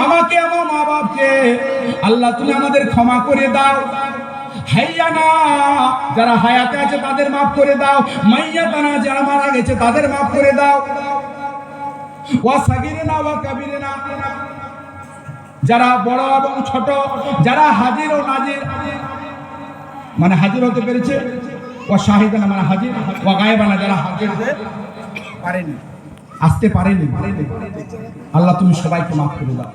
আমাকে আমার মা বাপকে আল্লাহ তুমি আমাদের ক্ষমা করে দাও। হাইয়ানা যারা হায়াতে আছে তাদের মাফ করে দাও, মাইয়াতানা যারা মারা গেছে তাদের মাফ করে দাও। ওয়া সাগিরিনা ওয়া কাবিরিনা যারা বড় এবং ছোট, যারা হাজির ও নাজির মানে হাজির হতে পেরেছে, ও শাহিদানা মানে হাজির, ও গায়েবানা যারা হাজির হতে পারেনি, আসতে পারেনি, আল্লাহ তুমি সবাইকে মাফ করে দাও।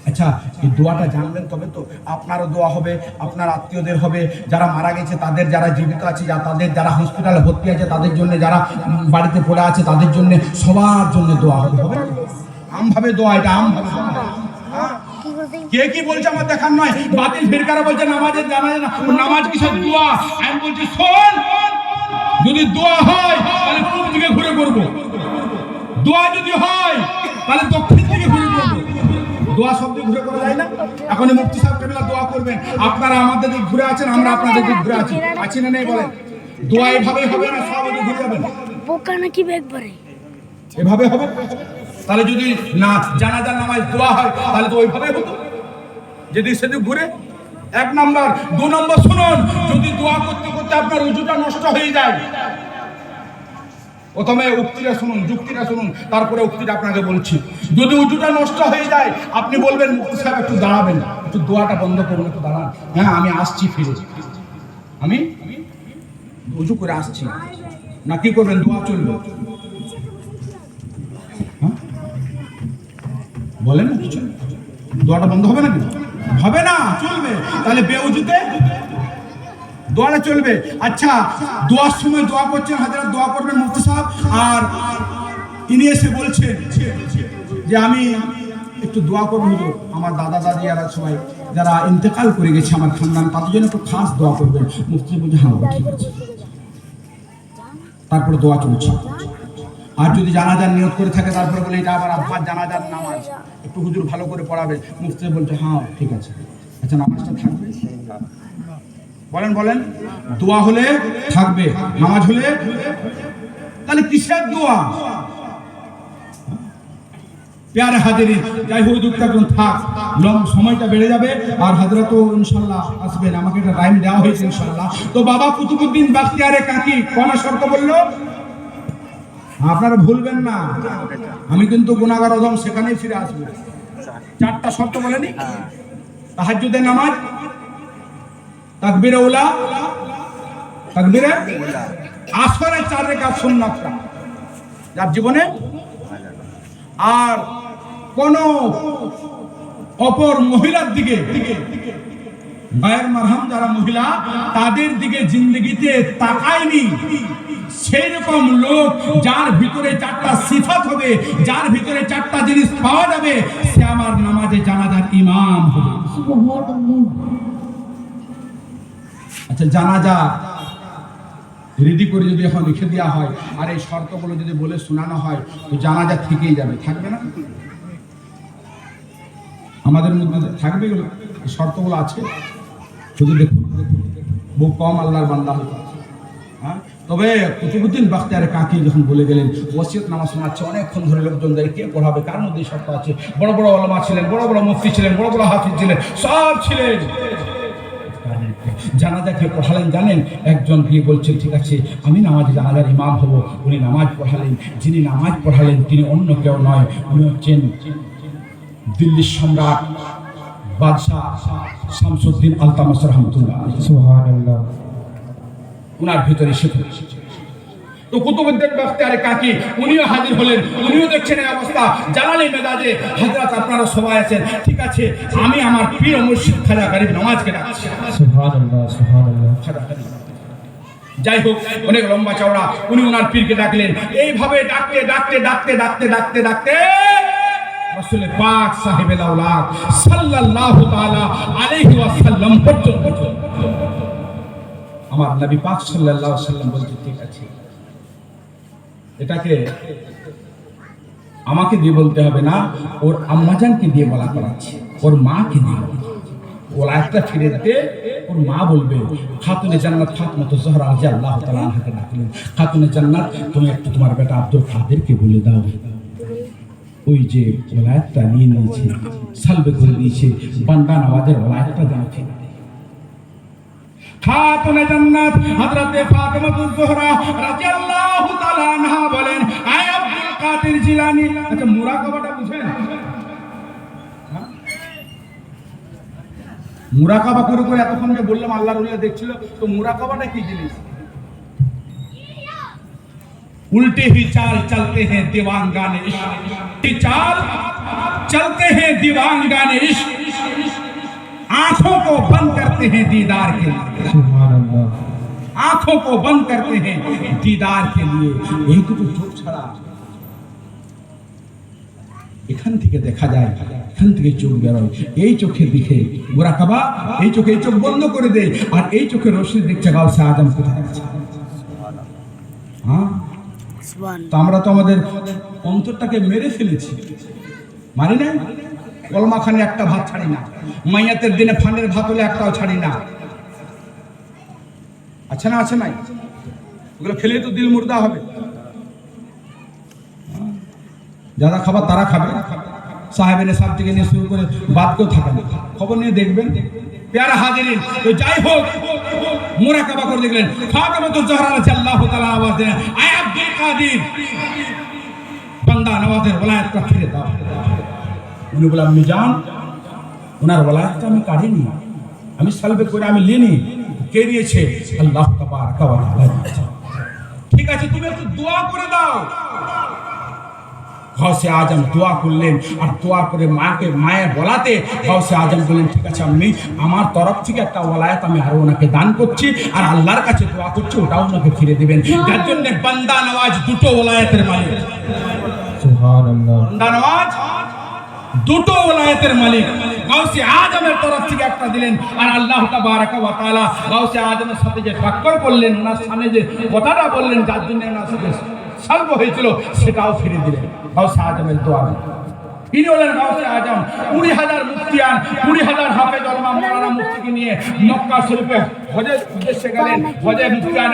আচ্ছা, এই দোয়াটা জানবেন তবে তো আপনারও দোয়া হবে, আপনার আত্মীয়দের হবে, যারা মারা গেছে তাদের, যারা জীবিত আছে তাদের, যারা হসপিটালে ভর্তি আছে তাদের জন্য, যারা বাড়িতে পড়ে আছে তাদের জন্য, সবার জন্য দোয়া হবে। হবে আমভাবে দোয়া, এটা আমভাবে। কে কি বলছে আমার দেখার নয়, বাতিল ফিরকারা বলছে নামাজের জানা না, নামাজ কি সব দোয়া? আমি বলছি শোন, যদি দোয়া হয় তাহলে পূর্ব দিকে ঘুরে করব, দোয়া যদি হয় তাহলে দক্ষিণ দিকে ঘুরে করব। দোয়া সব দিকে ঘুরে করা যায় না। এখন মুফতি সাহেব কেবলা দোয়া করবেন, আপনারা আমাদের দিকে ঘুরে আছেন, আমরা আপনাদের দিকে ঘুরে আছি, আছি না নেই বলেন? দোয়া এভাবেই হবে না, সব দিকে ঘুরে যাবেন। বোকা নাকি একবারে এভাবে হবে? তাহলে যদি না জানাজার নামাজ দোয়া হয় তাহলে তো ওইভাবে হতো, যদি সেদিক ঘুরে। এক নাম্বার। দু নম্বর শুনুন, যদি দোয়া করতে করতে আপনার উজুটা নষ্ট হয়ে যায়, প্রথমে উক্তিটা শুনুন, যুক্তিটা শুনুন, তারপরে উক্তিটা আপনাকে বলছি। যদি উজুটা নষ্ট হয়ে যায়, আপনি বলবেন মুফতি সাহেব একটু দাঁড়াবেন, একটু দোয়াটা বন্ধ করুন, একটু দাঁড়ান। হ্যাঁ আমি আসছি, ফিরে আমি উজু করে আসছি। না কি করবেন? দোয়া চলবে? বলেন না কিছু, দোয়াটা বন্ধ হবে নাকি? হবে না, চলবে। তাহলে বেউজুতে দোয়াটা চলবে। আচ্ছা, দোয়ার সময় দোয়া করছেন, হাজার দোয়া করবেন মুফতি সাহেব, আর ইনি এসে বলছেন যে আমি একটু দোয়া করবো হুজুর, আমার দাদা দাদি আর সবাই যারা ইন্তেকাল করে গেছে আমার খানদান, তাদের জন্য একটু খাস দোয়া করবেন। মুফতি সাহেব বলছে হ্যাঁ ঠিক আছে। তারপরে দোয়া চলছে। আর যদি জানাজার নিয়ত করে থাকে, তারপরে বলে এটা আবার আব্বার জানাজার নামাজ, একটু হুজুর ভালো করে পড়াবে। মুফতি সাহেব বলছে হ্যাঁ ঠিক আছে। আচ্ছা, নামাজটা থাকবে? বলেন বলেন। দোয়া হলে থাকবে, নামাজ হলে, তাহলে কিসের দোয়া? প্যারে হাজিরি, যাই হোক দুঃখটা এখন থাক, সময়টা বেড়ে যাবে। আর হাজরা তো ইনশাল্লাহ আসবেন, আমাকে একটা টাইম দেওয়া হয়েছে ইনশাল্লাহ। তো বাবা কুতুবউদ্দিন বাখতিয়ারে কাকি কোনা শর্ত বললো, আপনারা ভুলবেন না, আমি কিন্তু গুনাহগার আজম, সেখানেই ফিরে আসবো। 4টা শর্ত বলেনি? তাহাজ্জুদের নামাজ, তাকবীরে উলা, তাকবীরে আসরে 4 রাকাত সুন্নাতটা যার জীবনে, আর কোন অপর মহিলার দিকে গায়ের মারহাম যারা মহিলা, তাদের দিকে জিন্দগিতে তাকায়নি, সেই রকম লোক যার ভিতরে 4টা সিফাত হবে, যার ভিতরে 4টা জিনিস পাওয়া যাবে, সে আমার নামাজে জানাজার ইমাম হবে। আচ্ছা, জানাজা রেডি করে যদি এখন লিখে দেওয়া হয় আর এই শর্তগুলো যদি বলে শোনানো হয়, তো জানাজা থেকেই যাবে, থাকবে না? আমাদের মধ্যে থাকবে এগুলো, শর্তগুলো আছে, শুধু দেখুন বহু কম আল্লাহর বান্দা হয়তো আছে। হ্যাঁ, তবে কুতুবউদ্দিন বাখতিয়ারে কাকি যখন বলে গেলেন ওয়াসিয়ত নামাজ শোনাচ্ছে, অনেকক্ষণ ধরে লোকজন কে পড়াবে, কার মধ্যে শর্ত আছে? বড় বড় ওলামা ছিলেন, বড় বড় মুফতি ছিলেন, বড় বড় হাফিজ ছিলেন, সব ছিলেন। জানাজাকে পড়ালেন জানেন? একজন গিয়ে বলছেন ঠিক আছে আমি নামাজে জানাজার ইমাম হব। উনি নামাজ পড়ালেন, যিনি নামাজ পড়ালেন তিনি অন্য কেউ নয়, উনি হচ্ছেন দিল্লির সম্রাট বাদশাহ শামসুদ্দিন আলতামাস রহমতুল্লাহ। সুবহানাল্লাহ। উনার ভিতরে শিখে তো কুতুবউদ্দিন বাখতিয়ারে কাকি উনিও হাজির হলেন, উনিও দেখছেন এই অবস্থা, জানালেন মেজাজে হযরত আপনারা সবাই আছেন, ঠিক আছে আমি আমার পীর মুর্শিদ খাজা গরিব নওয়াজকে ডাকছি। সুবহানাল্লাহ সুবহানাল্লাহ। যাই হোক, অনেক লম্বা চওড়া, উনি ওনার পীরকে ডাকলেন। এইভাবে ডাকতে ডাকতে ডাকতে ডাকতে ডাকতে ডাকতে রাসূল পাক সাহেবে আওলাদ সাল্লাল্লাহু তাআলা আলাইহি ওয়াসাল্লাম পর্যন্ত আমার নবী পাক সাল্লাল্লাহু আলাইহি ওয়াসাল্লাম বলতে ঠিক আছে, এটাকে আমাকে দিয়ে বলতে হবে না, ওর আম্মাজানকে দিয়ে বলা করাচ্ছে, ওর মাকে দিয়ে। ওর একটা ফিরে দিতে ওর মা বলবে, খাতুনে জান্নাত ফাতেমা জোহরা রাদিয়াল্লাহু তাআলা আনহাকে ডাকলেন, খাতুনে জান্নাত তুমি একটু তোমার বেটা আব্দুল কাদেরকে বলে দাও। ওই যে ওলায়াতটা নিয়ে নিয়েছে, সালবে করে দিয়েছে, বান্দা নওয়াজের ওলায়াতটা যেন ফিরে দেয়। খাতুনে জান্নাত হযরতে ফাতেমাতুজ জোহরা রাদিয়াল্লাহু তাআলা আনহা বলেন, আয় আব্দুল কাদের জিলানী, আচ্ছা মুরাকাবাটা বুঝেন? মুরাকাবা করে করে এতক্ষণ যে বললাম আল্লাহর ওলি দেখছিল, তো মুরাকাবাটা কি জিনিস? उल्टे ही चाल चलते हैं दीवानगाने इश्क, चाल चलते हैं दीवानगाने इश्क, आंखों को बंद करते हैं दीदार के लिए, सुभान अल्लाह, आंखों को बंद करते हैं दीदार के लिए। यही तो चोख छड़ा এখান থেকে দেখা যায়, এখান থেকে চোখ বেরোয়, এই চোখের দিকে মুরাকাবা, এই চোখে এই চোখ বন্ধ করে দেয়, আর এই চোখে রশিদ দেখছে গাউসে আজম কোথায় আছে। হ্যাঁ, তো আমরা তো আমাদের অন্তরটাকে মেরে ফেলেছি, মানি না? কলমাখানে একটা ভাত ছাড়ি না, মাইয়াতের দিনে ফান্ডের ভাত হলে একটাও ছাড়ি না, আছে না? আছে নাই? ওগুলো খেলে তো দিল মুর্দা হবে। যারা খাবার তারা খাবে, সাহেবের সাহেব থেকে নিয়ে শুরু করে বাদ কেউ থাকে না, খবর নিয়ে দেখবেন। প্যারা হাজিরিন, তো যাই হোক মুরাকাবা করে দেখলেন, ফাতেমাতুজ জোহরা রাদিয়াল্লাহু তাআলা আওয়াজ দেন, আয় আব্দুল কাদের, বান্দা নওয়াজের ওলায়াতটা ফিরে দাও। উনি বললেন, আমি জান, ওনার ওলায়াতটা আমি কাঢ়িনি, আমি সালবে করে আমি লিনি, কে দিয়েছে? আল্লাহ তাবারাকা ওয়া তাআলা। ঠিক আছে, তুমি একটু দোয়া করে দাও। গাউসে আজম দোয়া করলেন, আর দোয়া করে মায়ের বলাতে গাউসে আজম বললেন, ঠিক আছে, আমি আমার তরফ থেকে একটা ওলায়াত আমি আরো ওনাকে দান করছি, আর আল্লাহর কাছে দোয়া করছি ওটাও ওনাকে ফিরে দিবেন। যার জন্য বান্দা নওয়াজ দুটো ওলায়াতের মালিক, সুবহানাল্লাহ, বান্দা নওয়াজ দুটো ওলায়াতের মালিক। গাউসে আজমের তরফ থেকে একটা দিলেন, আর আল্লাহ তাবারাকা ওয়া তাআলা গাউসে আজমের সাথে যে টাক্কর করলেন, ওনার সামনে যে কথাটা বললেন, যার জন্য ওনার সাথে সালব হয়েছিল, সেটাও ফিরে দিলেন গাউসে আজমের দোয়া। ইনি হলেন গাউসে আজম। 20,000 মুফতিয়ান, 20,000 হাফেজ উলামা মাওলানা মুফতিকে নিয়ে মক্কা শরীফে হজের উদ্দেশ্যে গেলেন। হজে মুফতিয়ান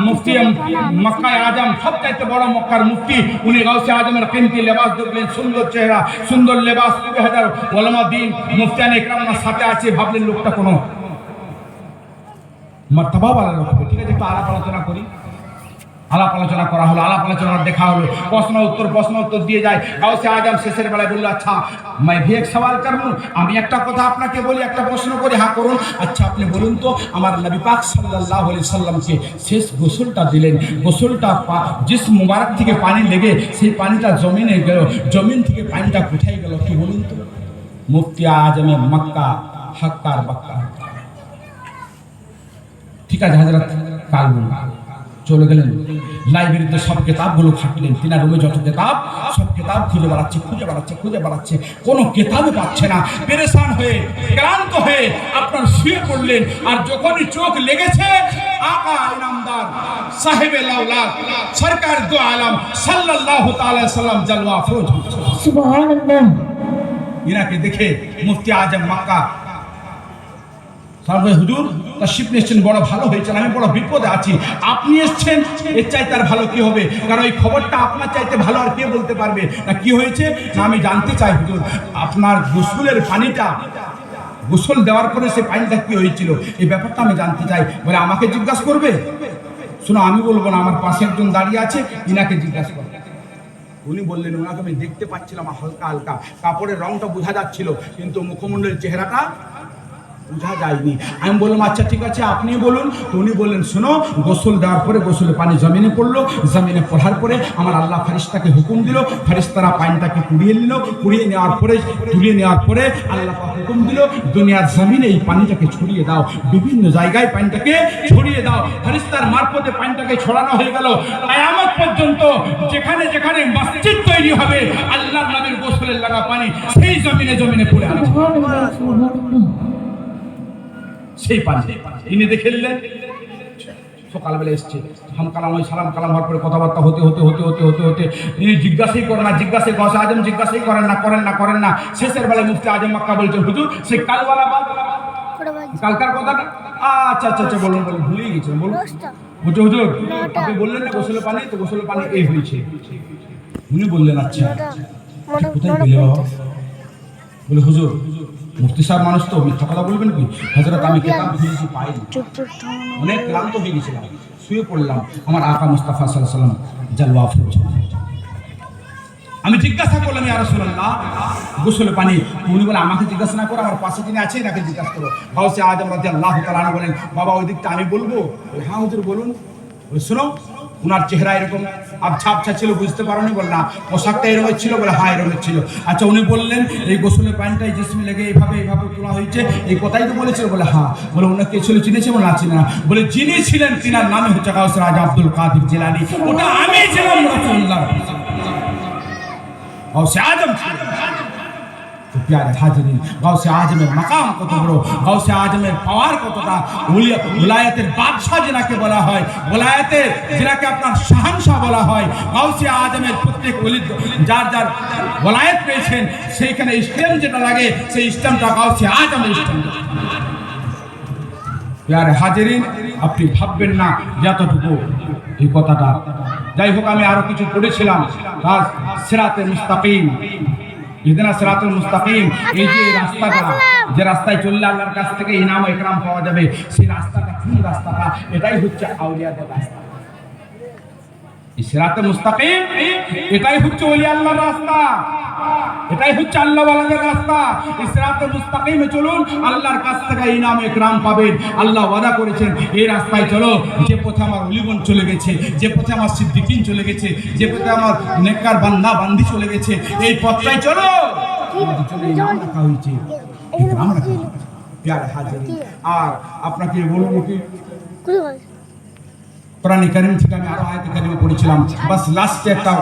মুফতি মক্কা আজম, সবচাইতে বড় মক্কার মুফতি, উনি গাউসে আজমের কিমতি লেবাস দেখলেন, সুন্দর চেহারা, সুন্দর লেবাস, 20,000 উলামা দিন মুফতিয়ান ইকরামের সাথে আছে, ভাবলেন লোকটা কোনো মারতাবা वाला লোক হবে। ঠিক আছে, একটু আলাপ আলোচনা করি। আলাপ আলোচনা করা হলো, আলাপ আলোচনা দেখা হলো, প্রশ্ন উত্তর দিয়ে যায়। গাউসে আজম শেষের বেলায় বললো, আচ্ছা मैं भी एक सवाल कर लूं, আমি একটা কথা আপনাকে বলি, একটা প্রশ্ন করি। হ্যাঁ করুন। আচ্ছা আপনি বলুন তো, আমার নবী পাক সাল্লাল্লাহু আলাইহি সাল্লামকে শেষ গোসলটা দিলেন, গোসলটা জিস মুবারক থেকে পানি লেগে সেই পানিটা জমিনে গেল, জমিন থেকে পানিটা কোথায় গেল কি বলুন তো? মুফতি আজমে মক্কা হাক্কার বাক্কা। ঠিক আছে হযরত, কাল বলুন। চলে গেলেন লাইব্রেরিতে, সব কিতাবগুলো খাটলেন, তিনার রুমে যত কিতাব, সব কিতাব খুঁজে বেড়াচ্ছে, কোনো কিতাবই পাচ্ছে না। পেরেশান হয়ে, ক্লান্ত হয়ে আপনার শুয়ে পড়লেন। আর যখনই চোখ লেগেছে, আকা ইনামদার সাহেবে লাউলাদ সরকার দু আলম সাল্লাল্লাহু তাআলা সাল্লাম জলওয়া ফরোজ, সুবহানাল্লাহ। ইনাকে দেখে মুফতি আজম মক্কা হুজুর তাশরিফ নিয়েছেন, বড় ভালো হয়েছে, আমি বড় বিপদে আছি, আপনি এসেছেন, এর চাইতে আর ভালো কি হবে? কারণ এই খবরটা আপনার চাইতে ভালো আর কে বলতে পারবে? না কি হয়েছে? না আমি জানতে চাই হুজুর, আপনার গোসলের পানিটা, গোসল দেওয়ার পরে সে পানিটা কি হয়েছিল, এই ব্যাপারটা আমি জানতে চাই। বলে আমাকে জিজ্ঞাসা করবে? শোনো, আমি বলবো না, আমার পাশে একজন দাঁড়িয়ে আছে, ইনাকে জিজ্ঞাসা করবে। উনি বললেন, ওনাকে আমি দেখতে পাচ্ছিলাম হালকা হালকা, কাপড়ের রংটা বোঝা যাচ্ছিল, কিন্তু মুখমণ্ডলের চেহারাটা বোঝা যায়নি। আমি বললাম, আচ্ছা ঠিক আছে, আপনি বলুন। তো উনি বললেন, শোনো, গোসল দেওয়ার পরে গোসলের পানি জমিনে পড়লো, জমিনে পড়ার পরে আমার আল্লাহ ফারিস্তাকে হুকুম দিল, ফারিস্তারা পানিটাকে কুড়িয়ে নিল, কুড়িয়ে নেওয়ার পরে, তুলে নেওয়ার পরে আল্লাহ হুকুম দিল, দুনিয়ার জমিনে এই পানিটাকে ছড়িয়ে দাও, বিভিন্ন জায়গায় পানিটাকে ছড়িয়ে দাও। ফারিস্তার মারফতে পানিটাকে ছড়ানো হয়ে গেল। কিয়ামত পর্যন্ত যেখানে যেখানে মসজিদ তৈরি হবে, আল্লাহর নবীর গোসলের লাগা পানি সেই জমিনে পড়ে আছে, সেই পানি ইনি দেখে নিলেন। সকালবেলা এসছে, সালাম কালাম হওয়ার পরে কথাবার্তা হতে ইনি জিজ্ঞাসাই করেন না, গাউসে আজম জিজ্ঞাসাই করেন না। শেষের বেলায় মুফতি আজম মক্কা বলছেন, হুজুর সেই কালওয়ালা বাদ, কালকার কথাটা, আচ্ছা বলুন, ভুলেই গেছেন, বলুন। হুজুর আপনি বললেন না গোসলের পানি, তো গোসলের পানি এই হয়েছে। উনি বললেন আচ্ছা কোথায় পেলে বাবা? বলে হুজুর মুফতি সাহেব মানুষ তো মিথ্যা কথা বলবেন কি? হযরত আমি কিতাব খুঁজেছি পাইনি, অনেক ক্লান্ত হয়ে গেছিলাম, শুয়ে পড়লাম। আমার আকা মুস্তাফা সাল্লাল্লাহু আলাইহি ওয়াসাল্লাম জালওয়া ফুরছে। আমি জিজ্ঞাসা করলাম ইয়া রাসূলুল্লাহ গোসলে পানি? উনি বলে আমাকে জিজ্ঞাসা না করে আমার পাশে যিনি আছে তাকে জিজ্ঞাসা করো। গাউসে আজম রাদিয়াল্লাহু তাআলা আনহু বলেন বাবা ওই দিকটা আমি বলবো? হ্যাঁ হুজুর বলুন। বলে শোনো উনার চেহারা এরকম আবছা আবছা ছিল, বুঝতে পারোনি? বল না। পোশাকটা এরকম ছিল? বলে হ্যাঁ এরকম ছিল। আচ্ছা উনি বললেন এই গোসলের পানিটাই জিসমে লেগে এইভাবে এইভাবে তোলা হয়েছে, এই কথাই তো বলেছিল? বলে হ্যাঁ। বলে ওনার কে ছিল চিনেছে? বলে না চিনে না। বলে যিনি ছিলেন তিনার নামে হচ্ছে গাউসে আজম আব্দুল কাদের জিলানী, ওটা আমি ছিলাম রাসূলুল্লাহ। গাউসে আজম তো প্যারে হাজিরিন, গাউসে আজমের মাকাম কত বড়, গাউসে আজমের পাওয়ার কতটা, ওলায়াতের বাদশাহ যেনাকে বলা হয়, ওলায়াতের যেনাকে আপনার শাহানশাহ বলা হয়, গাউসে আজমের প্রত্যেক ওলি যার যার ওলায়াত পেয়েছেন সেইখানে স্টেম যেটা লাগে সেই স্টেমটা গাউসে আজমের স্টেম। প্যারে হাজিরিন আপনি ভাববেন না যতটুকু এই কথাটা। যাই হোক আমি আরো কিছু পড়েছিলাম, তার সিরাতে মুস্তাকিম, ইহদিনাস সিরাতুল মুস্তাকিম, এই যে রাস্তাটা, যে রাস্তায় চললে আল্লাহর কাছ থেকে ইনাম ইকরাম পাওয়া যাবে, সেই রাস্তাটা কোন রাস্তাটা? এটাই হচ্ছে আউলিয়াদের রাস্তা। এই সিরাতুল মুস্তাকিম এটাই হচ্ছে ওলি আল্লাহর রাস্তা, এটাই হচ্ছে আল্লাহ ওয়ালাদের রাস্তা। এই সিরাতুল মুস্তাকিমে চলুন, আল্লাহর কাছ থেকে ইনাম ইকরাম পাবেন। আল্লাহ ওয়াদা করেছেন এই রাস্তায় চলো, যে পথে আমার ওলিগণ চলে গেছে, যে পথে আমার সিদ্দিকিন চলে গেছে, যে পথে আমার নেককার বান্দা বান্দি চলে গেছে, এই পথটাই চলো। ইনাম রাখা হয়েছে, ইকরাম রাখা হয়েছে। প্যারে হাজিরিন আর আপনাকে বলবো কি, কোরআন কারীম থেকে আমি আরো আয়াত কারীমে পড়েছিলাম, বাস লাস্টে একটা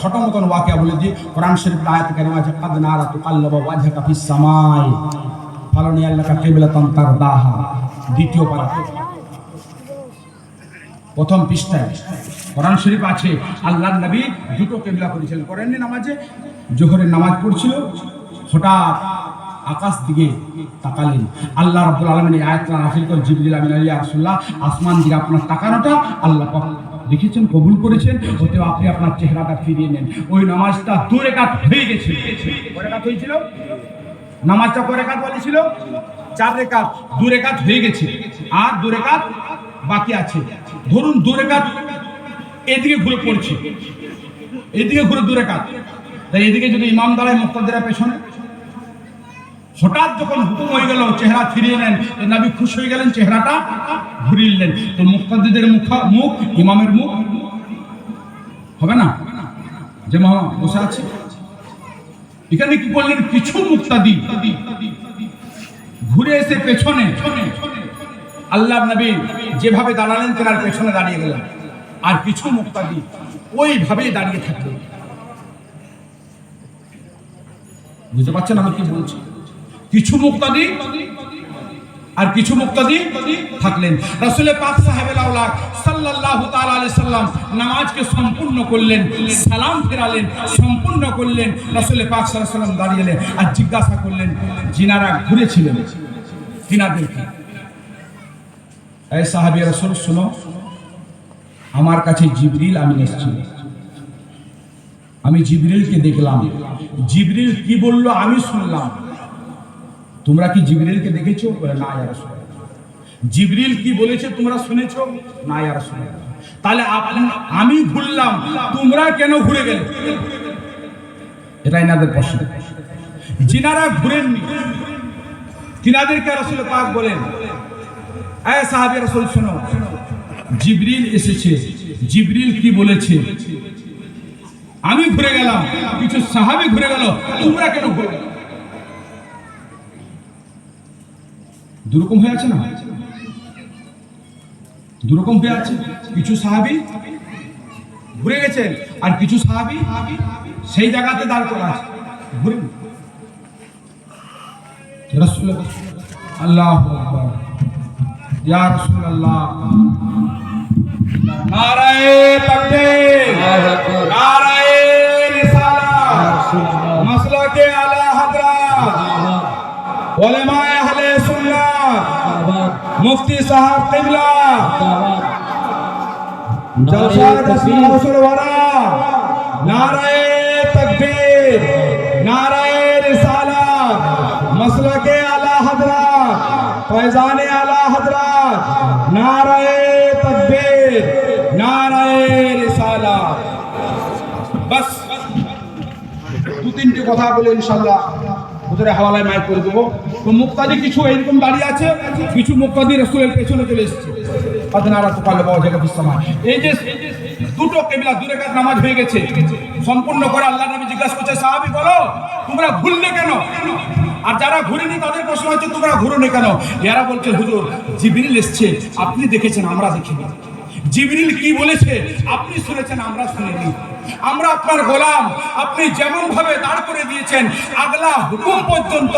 ছোট মতন ওয়াকিয়া বলে দিই। কোরআন শরীফের আয়াত কারীমে আছে কাদ নারা তুকাল্লাবু ওয়াজহাকা ফিস সামাই ফালানিয়াল্লাকা কিবলাতান তারদাহা। দ্বিতীয় পারা প্রথম পৃষ্ঠায় কোরআন শরীফ আছে আল্লাহর নবী দুটো কিবলা করেছিলেন। করেননি নামাজে, জোহরের নামাজ পড়ছিল, হঠাৎ আকাশ দিকে তাকালেন। আল্লাহ রাব্বুল আলামিন এই আয়াতটা নাযিল করে জিবরিল আমিন ইয়া রাসূলুল্লাহ আসমান দিকে আপনার তাকানোটা আল্লাহ পাক দেখেছেন, কবুল করেছেন, ওতে আপনি আপনার চেহারাটা ফিরিয়ে নেন। ওই নামাজটা 2 রাকাত হয়ে গেছে। কয় রাকাত হয়েছিল? নামাজটা কয় রাকাত বলেছিল? 4 রাকাত। 2 রাকাত হয়ে গেছে আর 2 রাকাত বাকি আছে। ধরুন 2 রাকাত এদিকে ঘুরে পড়ছে, এদিকে ঘুরে 2 রাকাত, তাই এদিকে যদি ইমাম দাঁড়ায় মুক্তাদিরা পেছনে, হঠাৎ যখন হুকুম হয়ে গেল চেহারা ফিরিয়ে নেন, নবী খুশি হয়ে গেলেন, চেহারাটা ঘুরিয়ে নিলেন। তো মুক্তাদিদের মুখ ইমামের মুখ হবে না? যে মামা বসে আছে এখানে কি করলেন? কিছু মুক্তাদি ঘুরে এসে পেছনে আল্লাহর নবী যেভাবে দাঁড়ালেন তেনার পেছনে দাঁড়িয়ে গেলেন, আর কিছু মুক্তাদি ওইভাবেই দাঁড়িয়ে থাকলেন। বুঝতে পারছেন আমি কি বলছি? কিছু মুক্তাদি আর কিছু মুক্তাদি থাকলেন। রাসূল পাক সাহেবে আওলাদ সাল্লাল্লাহু তাআলা আলাইহি সাল্লাম নামাজকে সম্পূর্ণ করলেন, সালাম ফেরালেন, সম্পূর্ণ করলেন। রাসূল পাক সাল্লাল্লাহু আলাইহি সাল্লাম দাঁড়িয়ে আর জিজ্ঞাসা করলেন যিনারা ঘুরেছিলেন তিনাদেরকে, এই সাহাবী রাসূল শুনো, আমার কাছে জিবরিল আমিন এসেছিল, আমি জিবরিলকে দেখলাম, জিবরিল কি বলল আমি শুনলাম, তোমরা কি জিবরিলকে দেখেছো? বলে না ইয়া রাসূলুল্লাহ। জিবরিল কি বলেছে তোমরা শুনেছো? না ইয়া রাসূলুল্লাহ। তাহলে আমি ঘুরলাম, তোমরা কেন ঘুরে গেলে? এটা এনাদের প্রশ্ন। যিনারা ঘুরেননি তিনাদেরকে রাসূল পাক বলেন, এই সাহাবী রাসূল শোনো, জিবরিল এসেছে, জিবরিল কি বলেছে? আমি ঘুরে গেলাম, কিছু সাহাবী ঘুরে গেল, তোমরা কেন ঘুরে গেলে? দুরকম হয়ে আছে না? দুরকম হয়ে আছে। কিছু সাহাবী ঘুরে গেছেন আর কিছু সাহাবী সেই জায়গাতে দাঁড় করা আছে, ঘুরে। রাসূলুল্লাহ আল্লাহু আকবার, ইয়া রাসূলুল্লাহ, নারায়ে তাকবীর, নারায়ে রিসালাত, মাসলাকে আলা হযরত উলামায়ে আহলে সুন্নাত, মুফতি সাহেব কিবলা, জলসা রাসূল ওয়ারা नाराए तकबीर, नाराए रिसालत, मसलके आला हजरत, फैजाने आला हजरत, नाराए तकबीर, नाराए रिसालत। बस दু তিনটে কথা বলে ইনশাআল্লাহ হুজুরে হাওয়ালায় মাইক করে দেবো। তো মুক্তাদি কিছু এইরকম দাঁড়িয়ে আছে, কিছু মুক্তাদি রাসূলের পেছনে চলে এসেছে। আদনারা তো পালে বাবা জায়গা বিশ্বমা এই যে দুটো কেবলা দূরে কাজ নামাজ হয়ে গেছে সম্পূর্ণ করে আল্লাহ নবী জিজ্ঞাসা করছে সাহাবী বলো তোমরা ভুললে কেন? আর যারা ঘুরেনি তাদের প্রশ্ন হচ্ছে তোমরা ঘুরোনি কেন? এরা বলছে হুজুর জিবরিল এসেছে, আপনি দেখেছেন আমরা দেখিনি। জিবরিল কি বলেছে আপনি শুনেছেন আমরা শুনিনি। আমরা আপনার গোলাম, আপনি যেমন ভাবে দাঁড় করে দিয়েছেন আগলা হুকুম পর্যন্ত